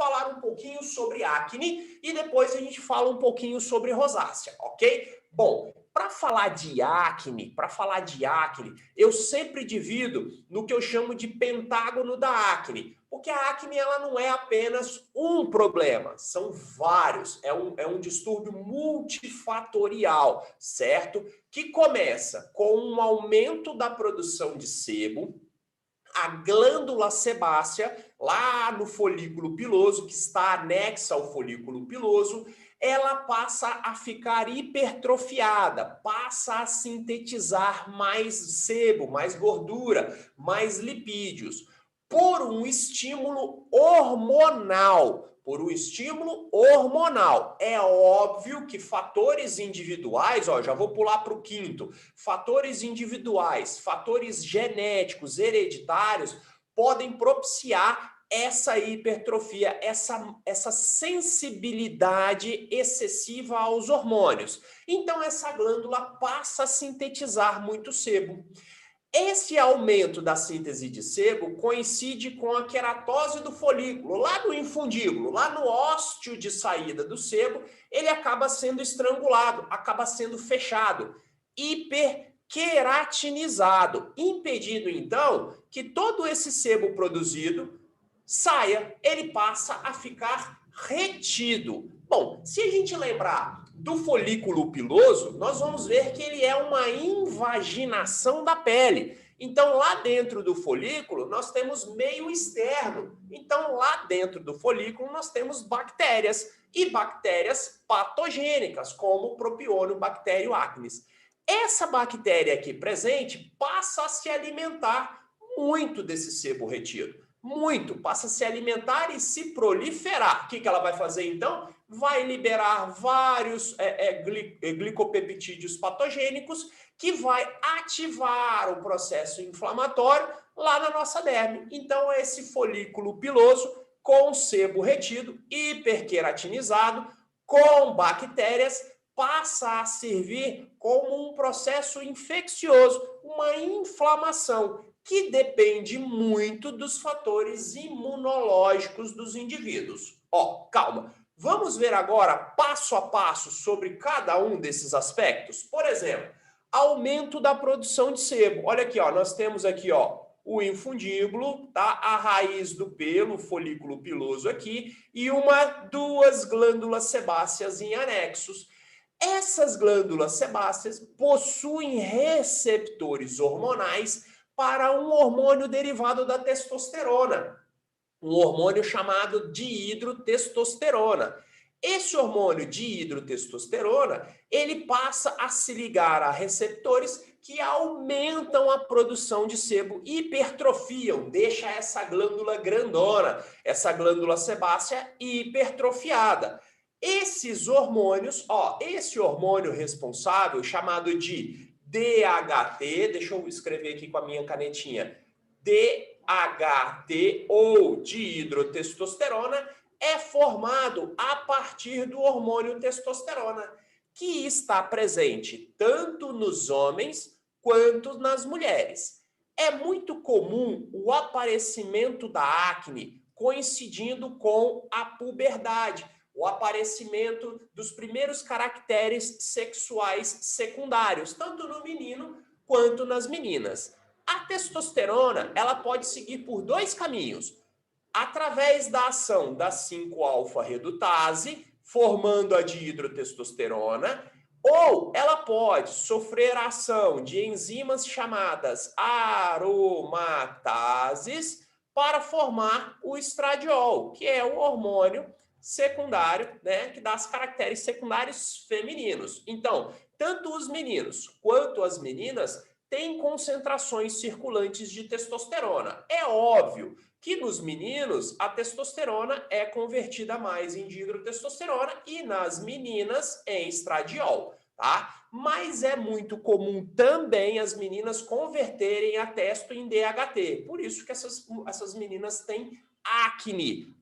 falar um pouquinho sobre acne e depois a gente fala um pouquinho sobre rosácea, ok? Bom, para falar de acne, eu sempre divido no que eu chamo de pentágono da acne, porque a acne ela não é apenas um problema, são vários, é um distúrbio multifatorial, certo? Que começa com um aumento da produção de sebo, a glândula sebácea, lá no folículo piloso, que está anexa ao folículo piloso, ela passa a ficar hipertrofiada, passa a sintetizar mais sebo, mais gordura, mais lipídios, por um estímulo hormonal. Por um estímulo hormonal. É óbvio que fatores individuais, ó, já vou pular para o quinto, fatores individuais, fatores genéticos, hereditários, podem propiciar essa hipertrofia, essa sensibilidade excessiva aos hormônios. Então, essa glândula passa a sintetizar muito sebo. Esse aumento da síntese de sebo coincide com a queratose do folículo, lá no infundíbulo, lá no ósteo de saída do sebo, ele acaba sendo estrangulado, acaba sendo fechado, hiperqueratinizado, impedindo então que todo esse sebo produzido saia, ele passa a ficar retido. Bom, se a gente lembrar do folículo piloso, nós vamos ver que ele é uma invaginação da pele. Então, lá dentro do folículo, nós temos meio externo. Então, lá dentro do folículo, nós temos bactérias e bactérias patogênicas, como o Propionibacterium acnes. Essa bactéria aqui presente passa a se alimentar muito desse sebo retido. Muito, passa a se alimentar e se proliferar. O que ela vai fazer então? Vai liberar vários glicopeptídeos patogênicos que vai ativar o processo inflamatório lá na nossa derme. Então, esse folículo piloso com sebo retido, hiperqueratinizado, com bactérias, passa a servir como um processo infeccioso, uma inflamação, que depende muito dos fatores imunológicos dos indivíduos. Ó, calma. Vamos ver agora passo a passo sobre cada um desses aspectos? Por exemplo, aumento da produção de sebo. Olha aqui, ó, nós temos aqui, ó, o infundíbulo, tá? A raiz do pelo, o folículo piloso aqui, e duas glândulas sebáceas em anexos. Essas glândulas sebáceas possuem receptores hormonais para um hormônio derivado da testosterona, um hormônio chamado dihidrotestosterona. Esse hormônio dihidrotestosterona, ele passa a se ligar a receptores que aumentam a produção de sebo, hipertrofiam, deixa essa glândula grandona, essa glândula sebácea hipertrofiada. Esses hormônios, ó, esse hormônio responsável, chamado de DHT, deixa eu escrever aqui com a minha canetinha, DHT ou dihidrotestosterona, é formado a partir do hormônio testosterona, que está presente tanto nos homens quanto nas mulheres. É muito comum o aparecimento da acne coincidindo com a puberdade, o aparecimento dos primeiros caracteres sexuais secundários, tanto no menino quanto nas meninas. A testosterona, ela pode seguir por dois caminhos. Através da ação da 5-alfa-redutase, formando a dihidrotestosterona, ou ela pode sofrer a ação de enzimas chamadas aromatases para formar o estradiol, que é o hormônio secundário, né, que dá os caracteres secundários femininos. Então, tanto os meninos quanto as meninas têm concentrações circulantes de testosterona. É óbvio que nos meninos a testosterona é convertida mais em dihidrotestosterona e nas meninas em estradiol, tá? Mas é muito comum também as meninas converterem a testo em DHT. Por isso que essas meninas têm acne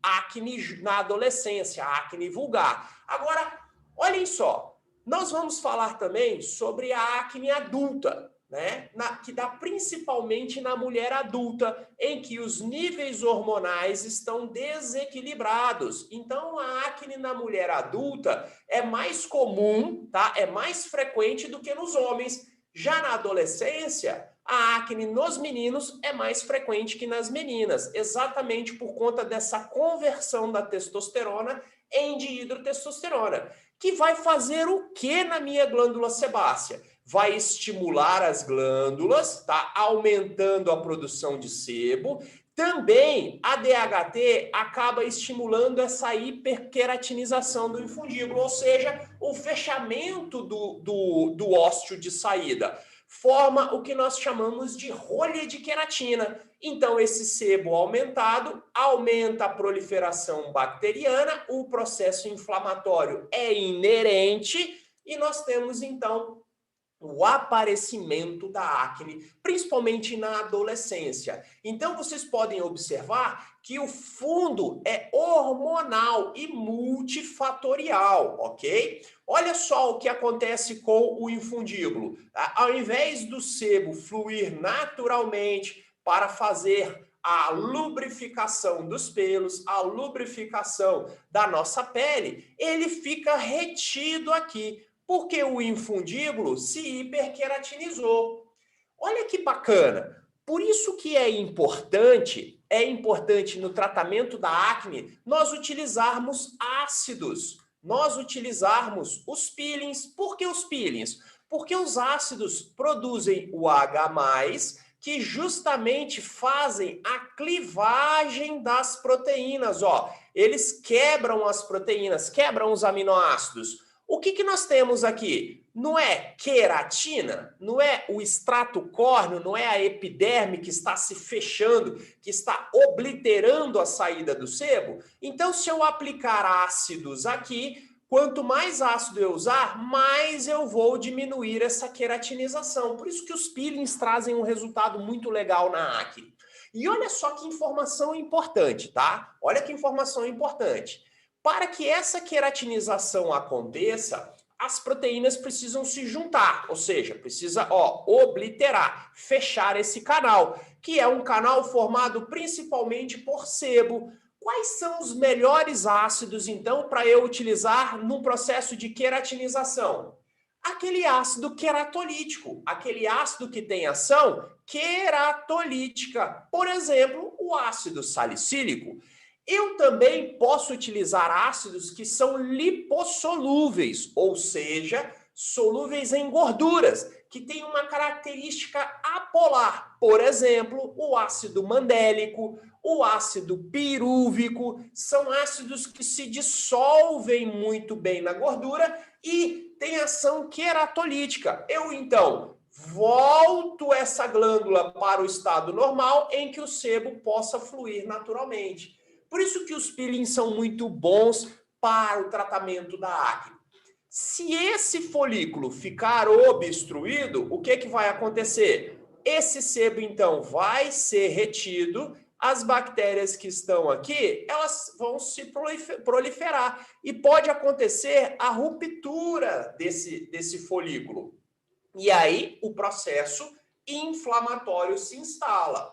na adolescência, acne vulgar. Agora, olhem só, nós vamos falar também sobre a acne adulta, né, que dá principalmente na mulher adulta, em que os níveis hormonais estão desequilibrados. Então, a acne na mulher adulta é mais comum, tá? É mais frequente do que nos homens. Já na adolescência, a acne nos meninos é mais frequente que nas meninas, exatamente por conta dessa conversão da testosterona em dihidrotestosterona, que vai fazer o que na minha glândula sebácea? Vai estimular as glândulas, tá? Aumentando a produção de sebo. Também a DHT acaba estimulando essa hiperqueratinização do infundíbulo, ou seja, o fechamento do ósseo de saída. Forma o que nós chamamos de rolha de queratina. Então, esse sebo aumentado aumenta a proliferação bacteriana, o processo inflamatório é inerente e nós temos, então, o aparecimento da acne, principalmente na adolescência. Então, vocês podem observar que o fundo é hormonal e multifatorial, ok? Olha só o que acontece com o infundíbulo. Ao invés do sebo fluir naturalmente para fazer a lubrificação dos pelos, a lubrificação da nossa pele, ele fica retido aqui, porque o infundíbulo se hiperqueratinizou. Olha que bacana. Por isso que é importante no tratamento da acne nós utilizarmos ácidos, nós utilizarmos os peelings. Por que os peelings? Porque os ácidos produzem o H+, que justamente fazem a clivagem das proteínas. Ó, eles quebram as proteínas, quebram os aminoácidos. O que nós temos aqui? Não é queratina? Não é o extrato córneo? Não é a epiderme que está se fechando, que está obliterando a saída do sebo? Então, se eu aplicar ácidos aqui, quanto mais ácido eu usar, mais eu vou diminuir essa queratinização. Por isso que os peelings trazem um resultado muito legal na acne. E olha só que informação importante, tá? Olha que informação importante. Para que essa queratinização aconteça, as proteínas precisam se juntar, ou seja, precisa obliterar, fechar esse canal, que é um canal formado principalmente por sebo. Quais são os melhores ácidos, então, para eu utilizar no processo de queratinização? Aquele ácido queratolítico, aquele ácido que tem ação queratolítica. Por exemplo, o ácido salicílico. Eu também posso utilizar ácidos que são lipossolúveis, ou seja, solúveis em gorduras, que têm uma característica apolar. Por exemplo, o ácido mandélico, o ácido pirúvico, são ácidos que se dissolvem muito bem na gordura e têm ação queratolítica. Eu, então, volto essa glândula para o estado normal em que o sebo possa fluir naturalmente. Por isso que os peelings são muito bons para o tratamento da acne. Se esse folículo ficar obstruído, o que vai acontecer? Esse sebo, então, vai ser retido, as bactérias que estão aqui, elas vão se proliferar e pode acontecer a ruptura desse folículo. E aí o processo inflamatório se instala.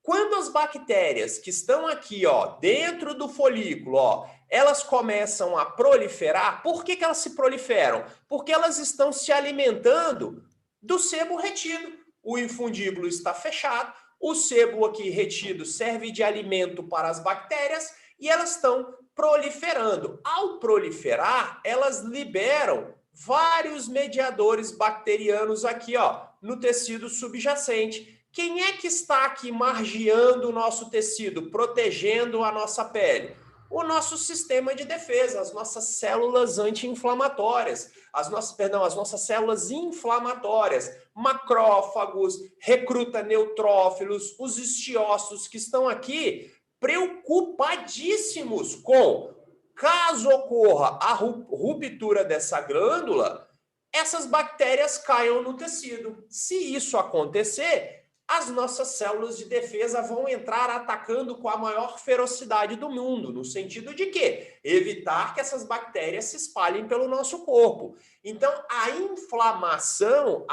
Quando as bactérias que estão aqui, dentro do folículo, elas começam a proliferar, por que elas se proliferam? Porque elas estão se alimentando do sebo retido. O infundíbulo está fechado, o sebo aqui retido serve de alimento para as bactérias e elas estão proliferando. Ao proliferar, elas liberam vários mediadores bacterianos aqui, no tecido subjacente. Quem é que está aqui margeando o nosso tecido, protegendo a nossa pele? O nosso sistema de defesa, as nossas células anti-inflamatórias, as nossas células inflamatórias, macrófagos, recruta neutrófilos, os estiócitos que estão aqui preocupadíssimos com, caso ocorra a ruptura dessa glândula, essas bactérias caiam no tecido. Se isso acontecer, as nossas células de defesa vão entrar atacando com a maior ferocidade do mundo, no sentido de quê? Evitar que essas bactérias se espalhem pelo nosso corpo. Então, a inflamação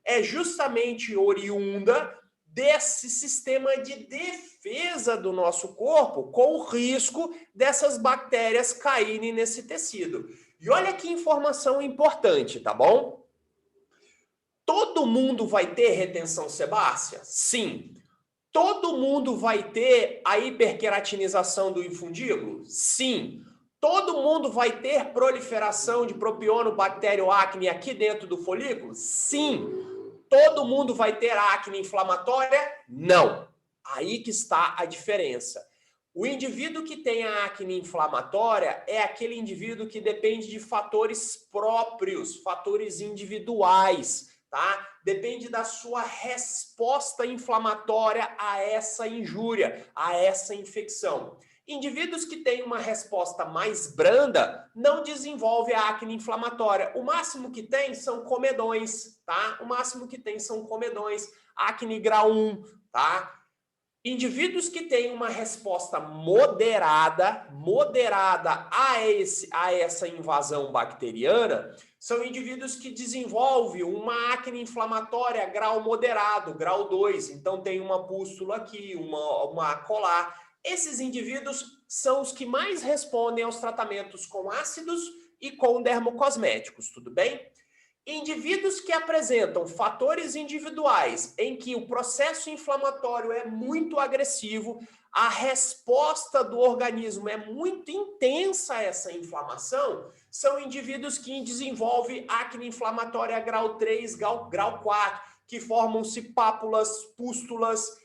é justamente oriunda desse sistema de defesa do nosso corpo, com o risco dessas bactérias caírem nesse tecido. E olha que informação importante, tá bom? Todo mundo vai ter retenção sebácea? Sim. Todo mundo vai ter a hiperqueratinização do infundíbulo? Sim. Todo mundo vai ter proliferação de propionobactério acne aqui dentro do folículo? Sim. Todo mundo vai ter acne inflamatória? Não. Aí que está a diferença. O indivíduo que tem a acne inflamatória é aquele indivíduo que depende de fatores próprios, fatores individuais, tá? Depende da sua resposta inflamatória a essa injúria, a essa infecção. Indivíduos que têm uma resposta mais branda não desenvolvem a acne inflamatória. O máximo que tem são comedões, tá? O máximo que tem são comedões, acne grau 1, tá? Indivíduos que têm uma resposta moderada a essa invasão bacteriana são indivíduos que desenvolvem uma acne inflamatória grau moderado, grau 2. Então tem uma pústula aqui, uma colar. Esses indivíduos são os que mais respondem aos tratamentos com ácidos e com dermocosméticos, tudo bem? Indivíduos que apresentam fatores individuais em que o processo inflamatório é muito agressivo, a resposta do organismo é muito intensa a essa inflamação, são indivíduos que desenvolvem acne inflamatória grau 3, grau 4, que formam-se pápulas, pústulas,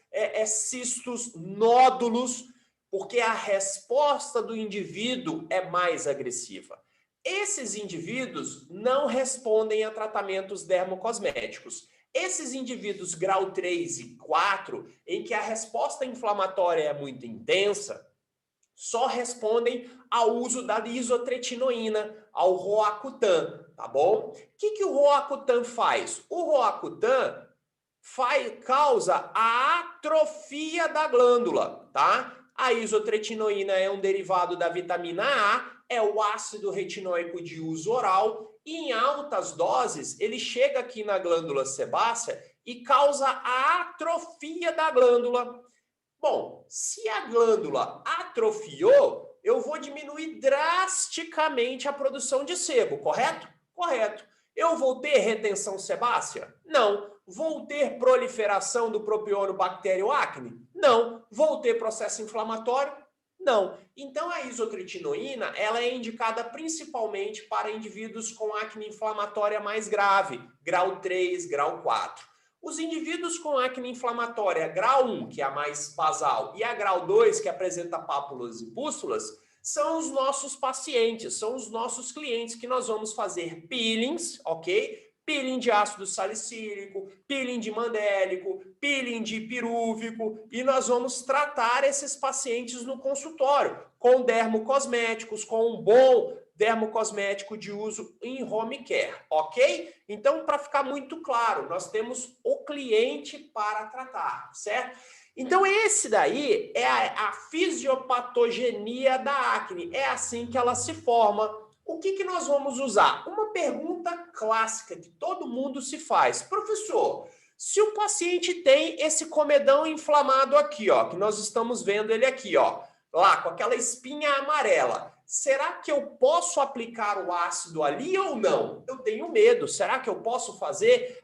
cistos, nódulos, porque a resposta do indivíduo é mais agressiva. Esses indivíduos não respondem a tratamentos dermocosméticos. Esses indivíduos grau 3 e 4, em que a resposta inflamatória é muito intensa, só respondem ao uso da isotretinoína, ao Roacutan, tá bom? O que o Roacutan faz? O Roacutan causa a atrofia da glândula, tá? A isotretinoína é um derivado da vitamina A, é o ácido retinóico de uso oral, e em altas doses ele chega aqui na glândula sebácea e causa a atrofia da glândula. Bom, se a glândula atrofiou, eu vou diminuir drasticamente a produção de sebo, correto? Correto. Eu vou ter retenção sebácea? Não. Vou ter proliferação do propionobactério acne? Não. Vou ter processo inflamatório? Não. Então a isotretinoína, ela é indicada principalmente para indivíduos com acne inflamatória mais grave, grau 3, grau 4. Os indivíduos com acne inflamatória grau 1, que é a mais basal, e a grau 2, que apresenta pápulas e pústulas, são os nossos pacientes, são os nossos clientes que nós vamos fazer peelings, ok? Peeling de ácido salicílico, peeling de mandélico, peeling de pirúvico, e nós vamos tratar esses pacientes no consultório, com dermocosméticos, com um bom dermocosmético de uso em home care, ok? Então, para ficar muito claro, nós temos o cliente para tratar, certo? Então, esse daí é a fisiopatogenia da acne, é assim que ela se forma. O que nós vamos usar? Uma pergunta clássica que todo mundo se faz. Professor, se o paciente tem esse comedão inflamado aqui, ó, que nós estamos vendo ele aqui, ó, lá com aquela espinha amarela, será que eu posso aplicar o ácido ali ou não? Eu tenho medo. Será que eu posso fazer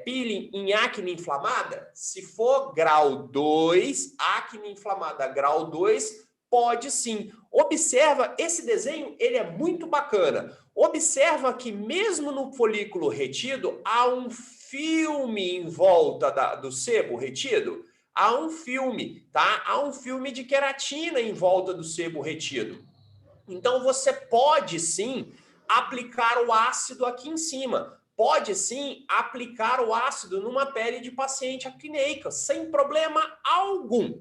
peeling em acne inflamada? Se for grau 2, acne inflamada grau 2, pode sim. Observa, esse desenho, ele é muito bacana. Observa que mesmo no folículo retido, há um filme em volta do sebo retido. Há um filme, tá? Há um filme de queratina em volta do sebo retido. Então, você pode sim aplicar o ácido aqui em cima. Pode sim aplicar o ácido numa pele de paciente acneica, sem problema algum.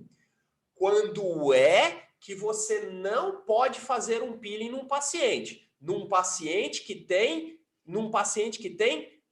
Quando é que você não pode fazer um peeling num paciente que tem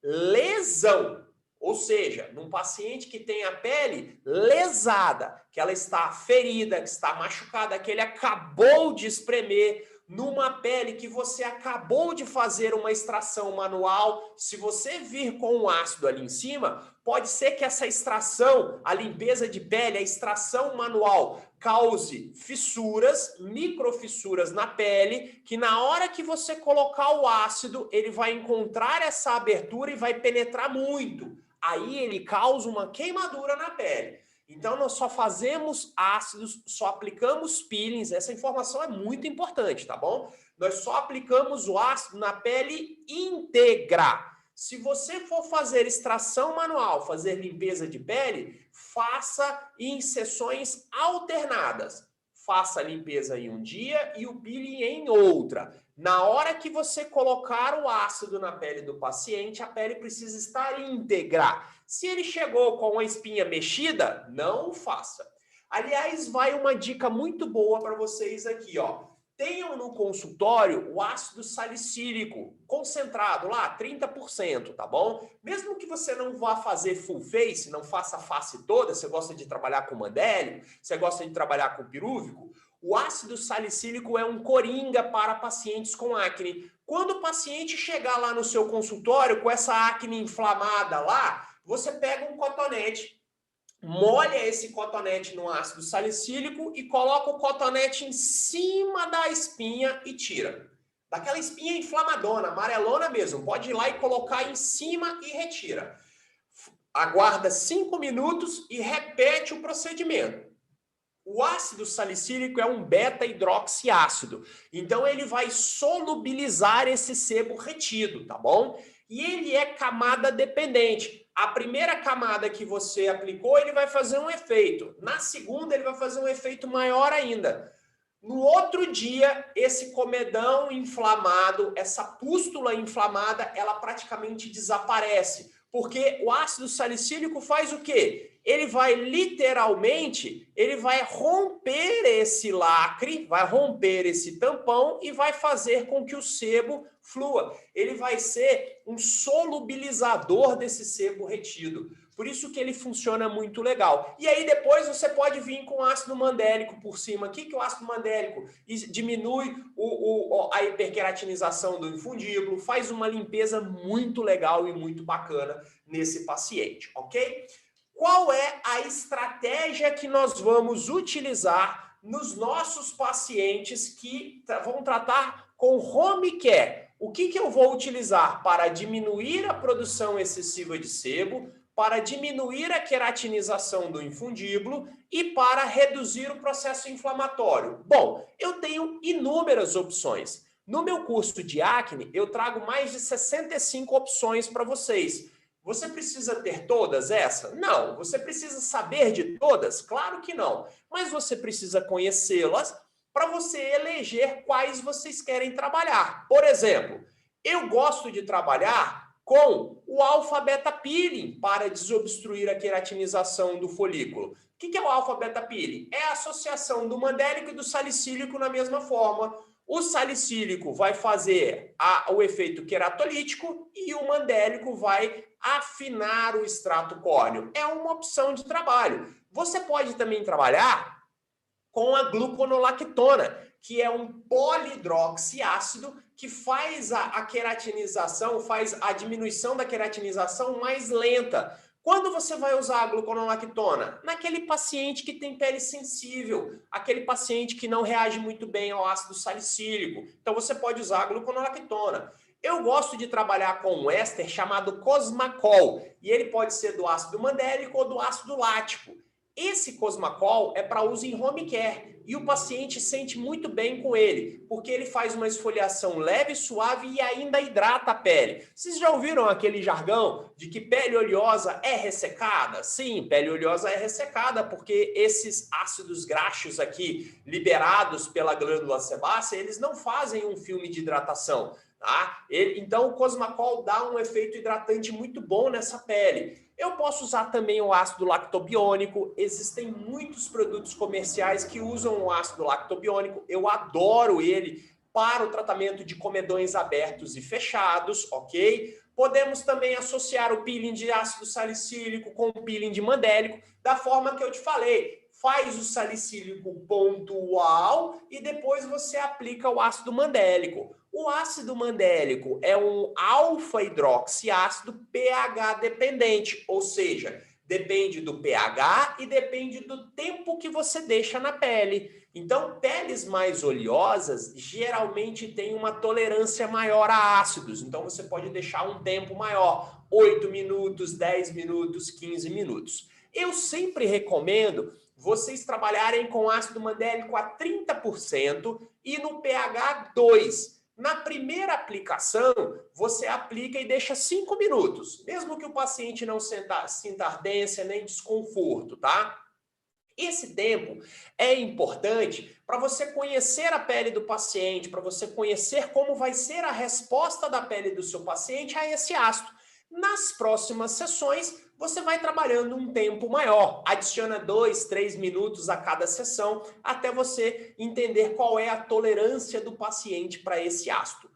lesão. Ou seja, num paciente que tem a pele lesada, que ela está ferida, que está machucada, que ele acabou de espremer, numa pele que você acabou de fazer uma extração manual, se você vir com um ácido ali em cima, pode ser que essa extração, a limpeza de pele, a extração manual, cause fissuras, microfissuras na pele, que na hora que você colocar o ácido, ele vai encontrar essa abertura e vai penetrar muito. Aí ele causa uma queimadura na pele. Então, nós só fazemos ácidos, só aplicamos peelings, essa informação é muito importante, tá bom? Nós só aplicamos o ácido na pele íntegra. Se você for fazer extração manual, fazer limpeza de pele, faça em sessões alternadas. Faça a limpeza em um dia e o peeling em outra. Na hora que você colocar o ácido na pele do paciente, a pele precisa estar íntegra. Se ele chegou com a espinha mexida, não o faça. Aliás, vai uma dica muito boa para vocês aqui, ó. Tenham no consultório o ácido salicílico concentrado lá, 30%, tá bom? Mesmo que você não vá fazer full face, não faça a face toda, você gosta de trabalhar com mandélio, você gosta de trabalhar com pirúvico, o ácido salicílico é um coringa para pacientes com acne. Quando o paciente chegar lá no seu consultório com essa acne inflamada lá, você pega um cotonete, molha esse cotonete no ácido salicílico e coloca o cotonete em cima da espinha e tira. Daquela espinha inflamadona, amarelona mesmo, pode ir lá e colocar em cima e retira. Aguarda 5 minutos e repete o procedimento. O ácido salicílico é um beta-hidroxiácido, então ele vai solubilizar esse sebo retido, tá bom? E ele é camada dependente. A primeira camada que você aplicou, ele vai fazer um efeito. Na segunda, ele vai fazer um efeito maior ainda. No outro dia, esse comedão inflamado, essa pústula inflamada, ela praticamente desaparece. Porque o ácido salicílico faz o quê? Ele vai literalmente, ele vai romper esse lacre, vai romper esse tampão e vai fazer com que o sebo flua. Ele vai ser um solubilizador desse sebo retido. Por isso que ele funciona muito legal. E aí depois você pode vir com ácido mandélico por cima. O que o ácido mandélico? Diminui a hiperqueratinização do infundíbulo, faz uma limpeza muito legal e muito bacana nesse paciente, ok? Qual é a estratégia que nós vamos utilizar nos nossos pacientes que vão tratar com home care? O que eu vou utilizar para diminuir a produção excessiva de sebo, para diminuir a queratinização do infundíbulo e para reduzir o processo inflamatório? Bom, eu tenho inúmeras opções. No meu curso de acne, eu trago mais de 65 opções para vocês. Você precisa ter todas essas? Não. Você precisa saber de todas? Claro que não. Mas você precisa conhecê-las para você eleger quais vocês querem trabalhar. Por exemplo, eu gosto de trabalhar com o alfa-beta peeling para desobstruir a queratinização do folículo. O que é o alfa-beta peeling? É a associação do mandélico e do salicílico na mesma forma. O salicílico vai fazer o efeito queratolítico e o mandélico vai afinar o extrato córneo. É uma opção de trabalho. Você pode também trabalhar com a gluconolactona, que é um polidroxiácido que faz a queratinização, faz a diminuição da queratinização mais lenta. Quando você vai usar a gluconolactona? Naquele paciente que tem pele sensível, aquele paciente que não reage muito bem ao ácido salicílico. Então você pode usar a gluconolactona. Eu gosto de trabalhar com um éster chamado Cosmacol, e ele pode ser do ácido mandélico ou do ácido lático. Esse Cosmacol é para uso em home care e o paciente sente muito bem com ele, porque ele faz uma esfoliação leve, suave e ainda hidrata a pele. Vocês já ouviram aquele jargão de que pele oleosa é ressecada? Sim, pele oleosa é ressecada porque esses ácidos graxos aqui liberados pela glândula sebácea, eles não fazem um filme de hidratação. Tá? Então o Cosmacol dá um efeito hidratante muito bom nessa pele. Eu posso usar também o ácido lactobiônico. Existem muitos produtos comerciais que usam o ácido lactobiônico. Eu adoro ele para o tratamento de comedões abertos e fechados, ok? Podemos também associar o peeling de ácido salicílico com o peeling de mandélico, da forma que eu te falei. Faz o salicílico pontual e depois você aplica o ácido mandélico. O ácido mandélico é um alfa-hidroxiácido pH dependente, ou seja, depende do pH e depende do tempo que você deixa na pele. Então, peles mais oleosas geralmente têm uma tolerância maior a ácidos. Então, você pode deixar um tempo maior, 8 minutos, 10 minutos, 15 minutos. Eu sempre recomendo vocês trabalharem com ácido mandélico a 30% e no pH 2. Na primeira aplicação, você aplica e deixa 5 minutos, mesmo que o paciente não sinta ardência nem desconforto, tá? Esse tempo é importante para você conhecer a pele do paciente, para você conhecer como vai ser a resposta da pele do seu paciente a esse ácido. Nas próximas sessões, você vai trabalhando um tempo maior, adiciona 2, 3 minutos a cada sessão, até você entender qual é a tolerância do paciente para esse ácido.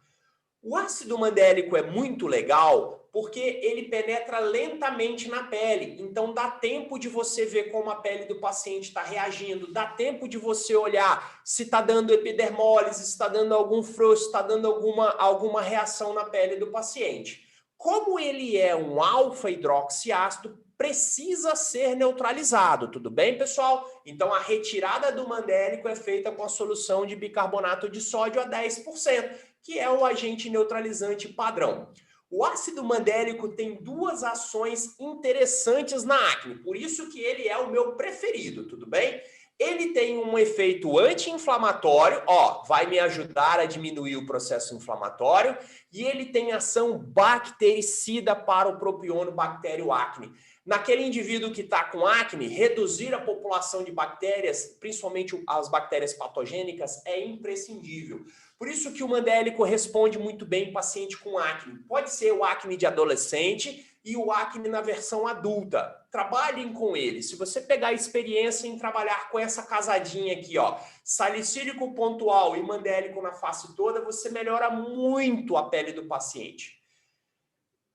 O ácido mandélico é muito legal porque ele penetra lentamente na pele, então dá tempo de você ver como a pele do paciente está reagindo, dá tempo de você olhar se está dando epidermólise, se está dando algum frouxo, se está dando alguma reação na pele do paciente. Como ele é um alfa-hidroxiácido, precisa ser neutralizado, tudo bem, pessoal? Então a retirada do mandélico é feita com a solução de bicarbonato de sódio a 10%, que é o agente neutralizante padrão. O ácido mandélico tem duas ações interessantes na acne, por isso que ele é o meu preferido, tudo bem? Ele tem um efeito anti-inflamatório, ó, vai me ajudar a diminuir o processo inflamatório, e ele tem ação bactericida para o propionobactério acne. Naquele indivíduo que está com acne, reduzir a população de bactérias, principalmente as bactérias patogênicas, é imprescindível. Por isso que o mandélico responde muito bem em paciente com acne. Pode ser o acne de adolescente e o acne na versão adulta. Trabalhem com ele. Se você pegar experiência em trabalhar com essa casadinha aqui, ó, salicílico pontual e mandélico na face toda, você melhora muito a pele do paciente.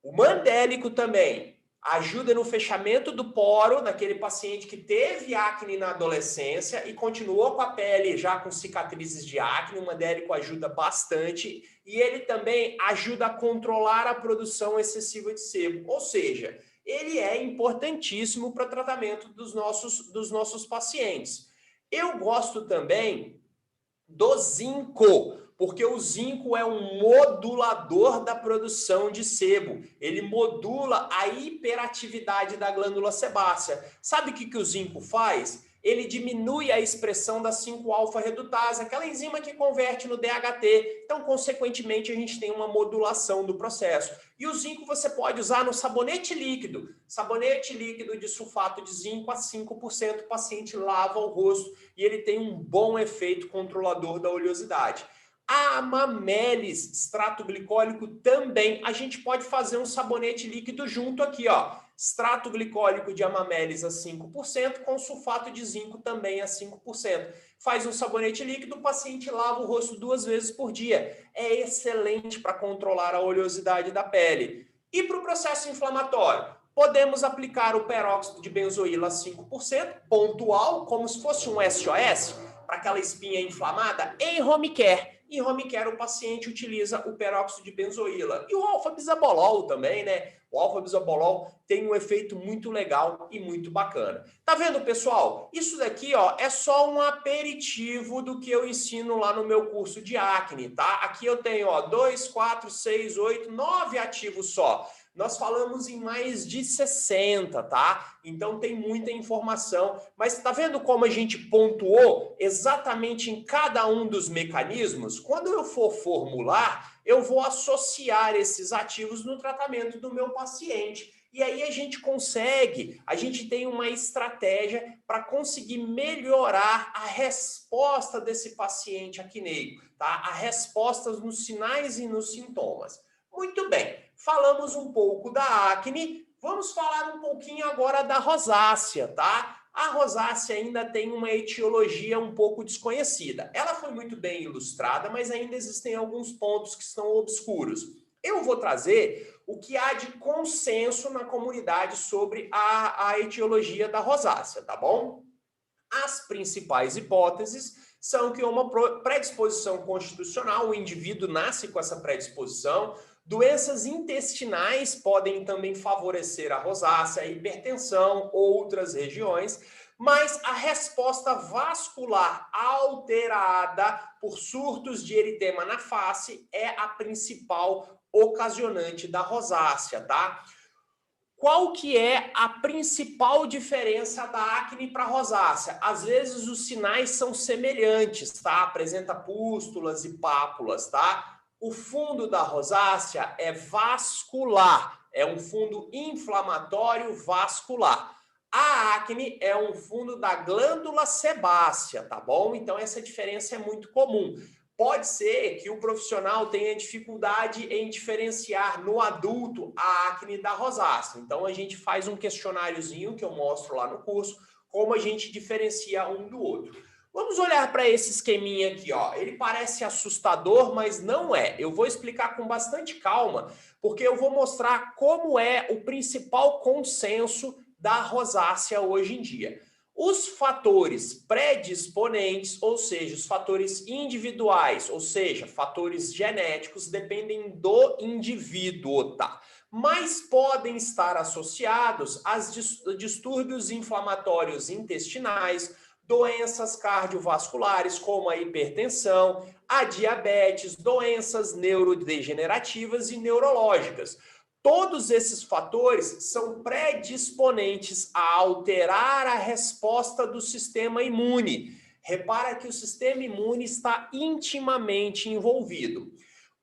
O mandélico também ajuda no fechamento do poro naquele paciente que teve acne na adolescência e continuou com a pele já com cicatrizes de acne. O mandélico ajuda bastante e ele também ajuda a controlar a produção excessiva de sebo. Ou seja, ele é importantíssimo para o tratamento dos nossos pacientes. Eu gosto também do zinco, porque o zinco é um modulador da produção de sebo. Ele modula a hiperatividade da glândula sebácea. Sabe o que o zinco faz? Ele diminui a expressão da 5-alfa-redutase, aquela enzima que converte no DHT. Então, consequentemente, a gente tem uma modulação do processo. E o zinco você pode usar no sabonete líquido. Sabonete líquido de sulfato de zinco a 5%. O paciente lava o rosto e ele tem um bom efeito controlador da oleosidade. A Amamelis, extrato glicólico também. A gente pode fazer um sabonete líquido junto aqui, ó. Extrato glicólico de Amamelis a 5%, com sulfato de zinco também a 5%. Faz um sabonete líquido, o paciente lava o rosto 2 vezes por dia. É excelente para controlar a oleosidade da pele. E para o processo inflamatório? Podemos aplicar o peróxido de benzoíla a 5%, pontual, como se fosse um SOS, para aquela espinha inflamada, em home care. Em home care, o paciente utiliza o peróxido de benzoíla. E o alfa-bisabolol também, né? O alfa-bisabolol tem um efeito muito legal e muito bacana. Tá vendo, pessoal? Isso daqui, ó, é só um aperitivo do que eu ensino lá no meu curso de acne, tá? Aqui eu tenho, ó, 2, 4, 6, 8, 9 ativos só. Nós falamos em mais de 60, tá? Então tem muita informação, mas tá vendo como a gente pontuou exatamente em cada um dos mecanismos? Quando eu for formular, eu vou associar esses ativos no tratamento do meu paciente. E aí a gente tem uma estratégia para conseguir melhorar a resposta desse paciente acneico, tá? A resposta nos sinais e nos sintomas. Muito bem, falamos um pouco da acne, vamos falar um pouquinho agora da rosácea, tá? A rosácea ainda tem uma etiologia um pouco desconhecida. Ela foi muito bem ilustrada, mas ainda existem alguns pontos que estão obscuros. Eu vou trazer o que há de consenso na comunidade sobre a etiologia da rosácea, tá bom? As principais hipóteses são que uma predisposição constitucional, o indivíduo nasce com essa predisposição, doenças intestinais podem também favorecer a rosácea, a hipertensão, outras regiões, mas a resposta vascular alterada por surtos de eritema na face é a principal ocasionante da rosácea, tá? Qual que é a principal diferença da acne para a rosácea? Às vezes os sinais são semelhantes, tá? Apresenta pústulas e pápulas, tá? O fundo da rosácea é vascular, é um fundo inflamatório vascular. A acne é um fundo da glândula sebácea, tá bom? Então essa diferença é muito comum. Pode ser que o profissional tenha dificuldade em diferenciar no adulto a acne da rosácea. Então, a gente faz um questionáriozinho que eu mostro lá no curso, como a gente diferencia um do outro. Vamos olhar para esse esqueminha aqui, ó. Ele parece assustador, mas não é. Eu vou explicar com bastante calma, porque eu vou mostrar como é o principal consenso da rosácea hoje em dia. Os fatores predisponentes, ou seja, os fatores individuais, ou seja, fatores genéticos, dependem do indivíduo, tá? Mas podem estar associados a distúrbios inflamatórios intestinais, doenças cardiovasculares, como a hipertensão, a diabetes, doenças neurodegenerativas e neurológicas. Todos esses fatores são predisponentes a alterar a resposta do sistema imune. Repara que o sistema imune está intimamente envolvido.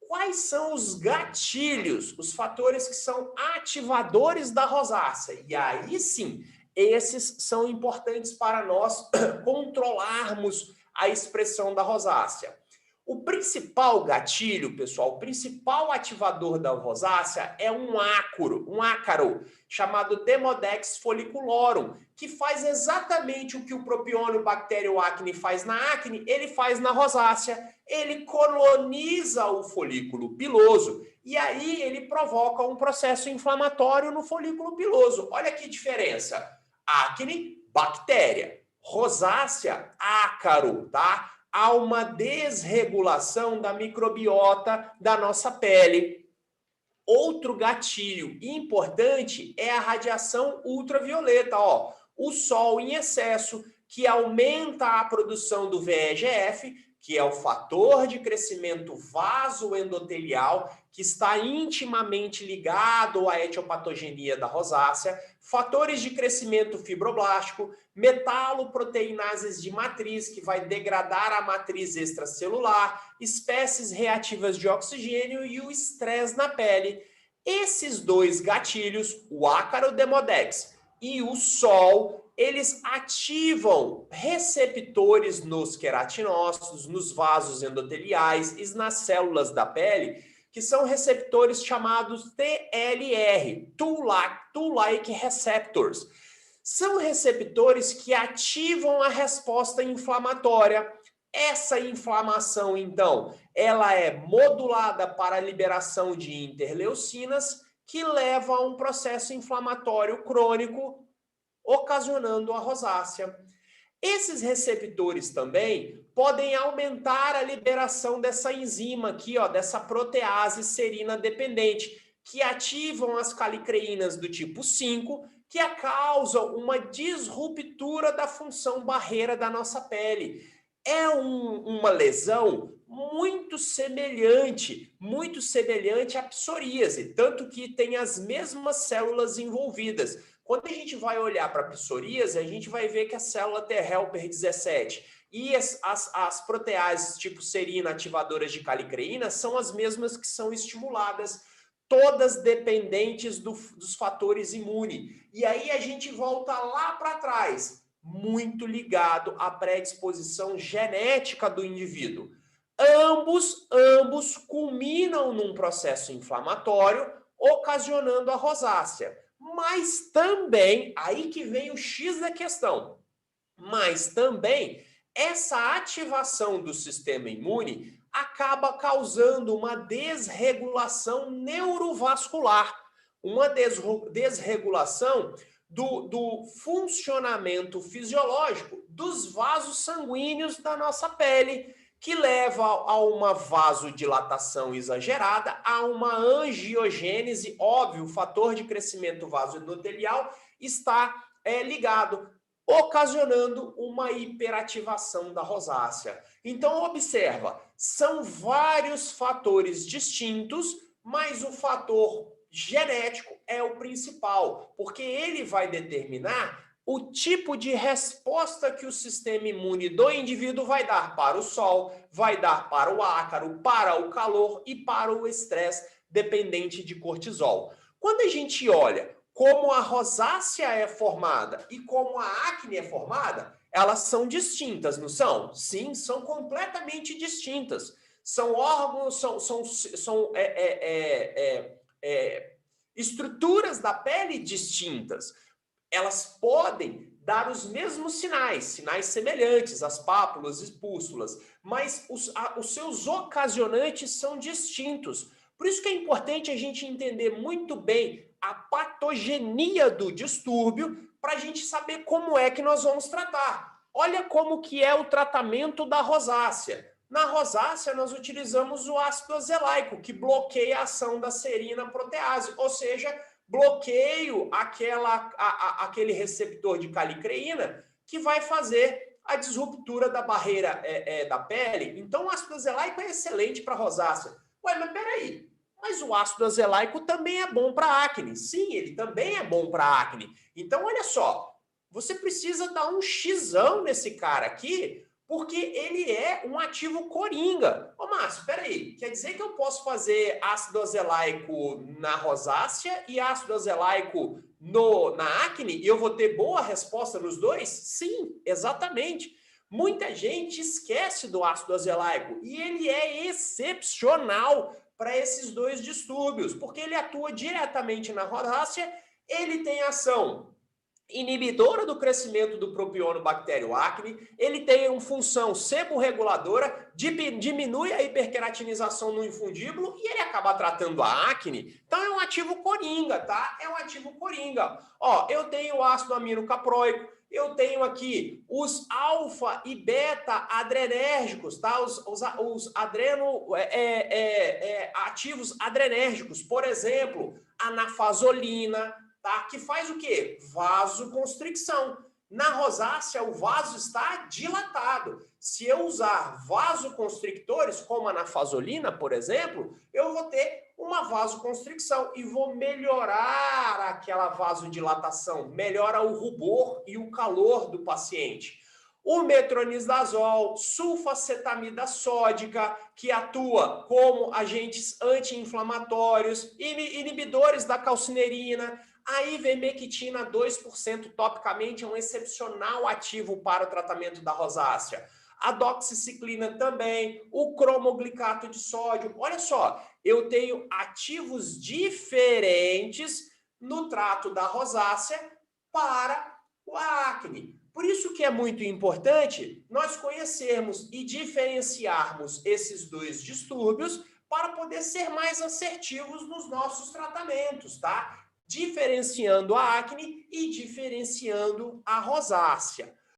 Quais são os gatilhos, os fatores que são ativadores da rosácea? E aí sim, esses são importantes para nós controlarmos a expressão da rosácea. O principal gatilho, pessoal, o principal ativador da rosácea é um ácaro, chamado Demodex folliculorum, que faz exatamente o que o Propionibacterium acne faz na acne, ele faz na rosácea. Ele coloniza o folículo piloso e aí ele provoca um processo inflamatório no folículo piloso. Olha que diferença. Acne, bactéria. Rosácea, ácaro, tá? Há uma desregulação da microbiota da nossa pele. Outro gatilho importante é a radiação ultravioleta, ó. O sol em excesso, que aumenta a produção do VEGF, que é o fator de crescimento vasoendotelial, que está intimamente ligado à etiopatogenia da rosácea, fatores de crescimento fibroblástico, metaloproteinases de matriz, que vai degradar a matriz extracelular, espécies reativas de oxigênio e o estresse na pele. Esses dois gatilhos, o ácaro Demodex e o sol, eles ativam receptores nos queratinócitos, nos vasos endoteliais e nas células da pele, que são receptores chamados TLR, Tool-like receptors. São receptores que ativam a resposta inflamatória. Essa inflamação, então, ela é modulada para a liberação de interleucinas, que leva a um processo inflamatório crônico, ocasionando a rosácea. Esses receptores também podem aumentar a liberação dessa enzima aqui, ó, dessa protease serina dependente, que ativam as calicreínas do tipo 5, que causam uma disruptura da função barreira da nossa pele. É uma lesão muito semelhante à psoríase, tanto que tem as mesmas células envolvidas. Quando a gente vai olhar para a psoríase, a gente vai ver que a célula T helper 17 e as proteases tipo serina ativadoras de calicreína são as mesmas que são estimuladas, todas dependentes dos fatores imunes. E aí a gente volta lá para trás, muito ligado à predisposição genética do indivíduo. Ambos culminam num processo inflamatório, ocasionando a rosácea. Mas também, aí que vem o X da questão, Mas também essa ativação do sistema imune acaba causando uma desregulação neurovascular, uma desregulação do funcionamento fisiológico dos vasos sanguíneos da nossa pele, que leva a uma vasodilatação exagerada, a uma angiogênese, óbvio, o fator de crescimento vasoendotelial está ligado, ocasionando uma hiperativação da rosácea. Então, observa, são vários fatores distintos, mas o fator genético é o principal, porque ele vai determinar o tipo de resposta que o sistema imune do indivíduo vai dar para o sol, vai dar para o ácaro, para o calor e para o estresse dependente de cortisol. Quando a gente olha como a rosácea é formada e como a acne é formada, elas são distintas, não são? Sim, são completamente distintas. São órgãos, são estruturas da pele distintas. Elas podem dar os mesmos sinais, sinais semelhantes, as pápulas e pústulas, mas os seus ocasionantes são distintos. Por isso que é importante a gente entender muito bem a patogenia do distúrbio para a gente saber como é que nós vamos tratar. Olha como que é o tratamento da rosácea. Na rosácea, nós utilizamos o ácido azelaico, que bloqueia a ação da serina protease, ou seja, bloqueio aquele receptor de calicreína que vai fazer a disruptura da barreira da pele. Então, o ácido azelaico é excelente para rosácea. Ué, mas peraí, mas o ácido azelaico também é bom para acne. Sim, ele também é bom para acne. Então, olha só, você precisa dar um xizão nesse cara aqui, porque ele é um ativo coringa. Ô, Márcio, peraí, quer dizer que eu posso fazer ácido azelaico na rosácea e ácido azelaico na acne e eu vou ter boa resposta nos dois? Sim, exatamente. Muita gente esquece do ácido azelaico e ele é excepcional para esses dois distúrbios, porque ele atua diretamente na rosácea, ele tem ação inibidora do crescimento do propionobactério acne, ele tem uma função seborreguladora, diminui a hiperqueratinização no infundíbulo e ele acaba tratando a acne. Então é um ativo coringa, tá? É um ativo coringa. Ó, eu tenho ácido aminocaproico, eu tenho aqui os alfa e beta adrenérgicos, tá? Os ativos adrenérgicos, por exemplo, a nafasolina, tá? Que faz o quê? Vasoconstricção. Na rosácea, o vaso está dilatado. Se eu usar vasoconstrictores, como a nafasolina, por exemplo, eu vou ter uma vasoconstricção e vou melhorar aquela vasodilatação, melhora o rubor e o calor do paciente. O metronidazol, sulfacetamida sódica, que atua como agentes anti-inflamatórios, inibidores da calcinerina. A ivermectina 2% topicamente é um excepcional ativo para o tratamento da rosácea. A doxiciclina também, o cromoglicato de sódio. Olha só, eu tenho ativos diferentes no trato da rosácea para o acne. Por isso que é muito importante nós conhecermos e diferenciarmos esses dois distúrbios para poder ser mais assertivos nos nossos tratamentos, tá? Diferenciando a acne e diferenciando a rosácea.